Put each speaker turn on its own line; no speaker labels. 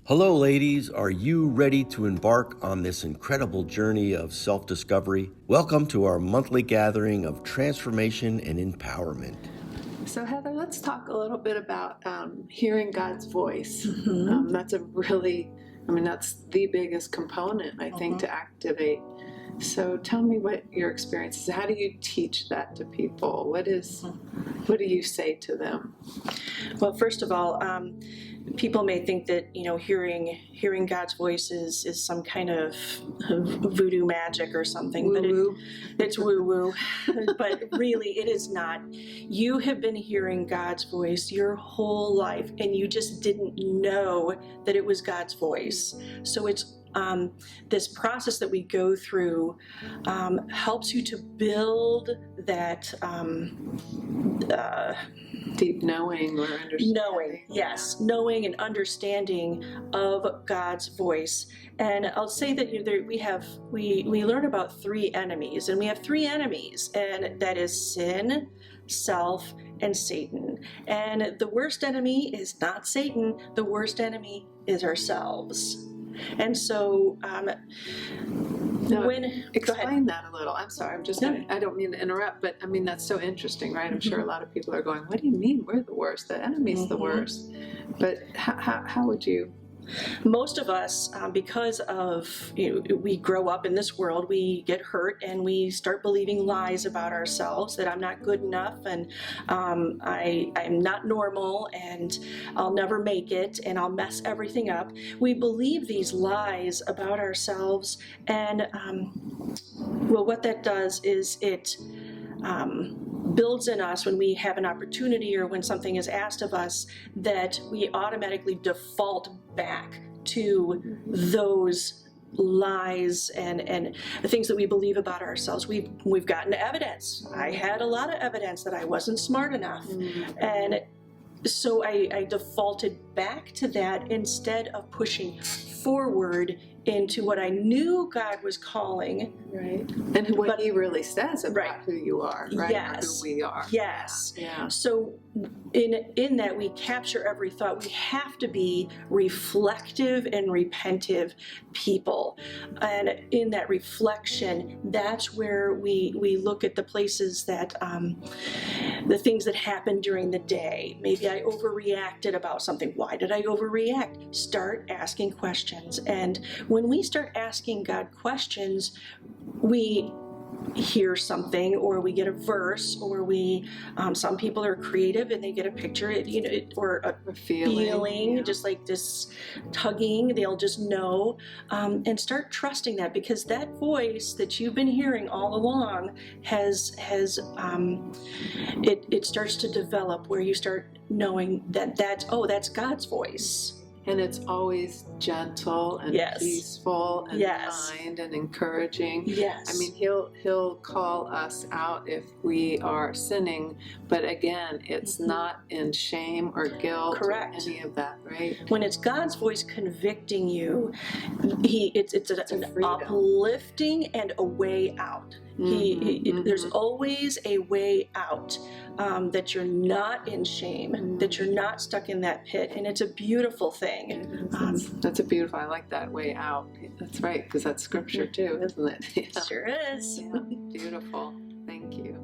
Hello, ladies. Are you ready to embark on this incredible journey of self-discovery? Welcome to our monthly gathering of transformation and empowerment.
So Heather, let's talk a little bit about hearing God's voice. That's that's the biggest component, I think, to activate. So tell me what your experience is. How do you teach that to people? What do you say to them?
Well, first of all, people may think that hearing God's voice is some kind of voodoo magic or something,
Woo-woo.
but it's woo-woo. But really, it is not. You have been hearing God's voice your whole life, and you just didn't know that it was God's voice. So it's this process that we go through helps you to build that
Deep knowing or understanding.
Knowing and understanding of God's voice. And I'll say that we learn about three enemies, and we have three enemies, and that is sin, self, and Satan. And the worst enemy is not Satan. The worst enemy is ourselves. And so
explain that a little. I'm sorry. I don't mean to interrupt, but I mean, that's so interesting, right? I'm sure a lot of people are going, what do you mean we're the worst? The enemy's the worst. But how would you?
Most of us, because of we grow up in this world, we get hurt and we start believing lies about ourselves, that I'm not good enough, and I'm not normal, and I'll never make it, and I'll mess everything up. We believe these lies about ourselves, and what that does is it builds in us when we have an opportunity or when something is asked of us, that we automatically default back to those lies and the things that we believe about ourselves. We've gotten evidence. I had a lot of evidence that I wasn't smart enough, and so I defaulted back to that instead of pushing forward into what I knew God was calling.
Right. And what He really says about who you are, right?
Yes.
Or who we are.
Yes.
Yeah.
So in that we capture every thought. We have to be reflective and repentive people. And in that reflection, that's where we look at the places that, the things that happened during the day. Maybe I overreacted about something. Why did I overreact? Start asking questions. And when we start asking God questions, we hear something, or we get a verse, or we some people are creative and they get a picture, or a feeling, just like this tugging. They'll just know, and start trusting that, because that voice that you've been hearing all along has it starts to develop, where you start knowing that's God's voice.
And it's always gentle and peaceful and kind and encouraging.
Yes.
I mean, he'll call us out if we are sinning, but again, it's not in shame or guilt or any of that, right?
When it's God's voice convicting you, it's an uplifting and a way out. There's always a way out, that you're not in shame, that you're not stuck in that pit, and it's a beautiful thing.
That's a beautiful, I like that, way out. That's right, because that's scripture too, isn't it?
It sure is.
Yeah. Beautiful. Thank you.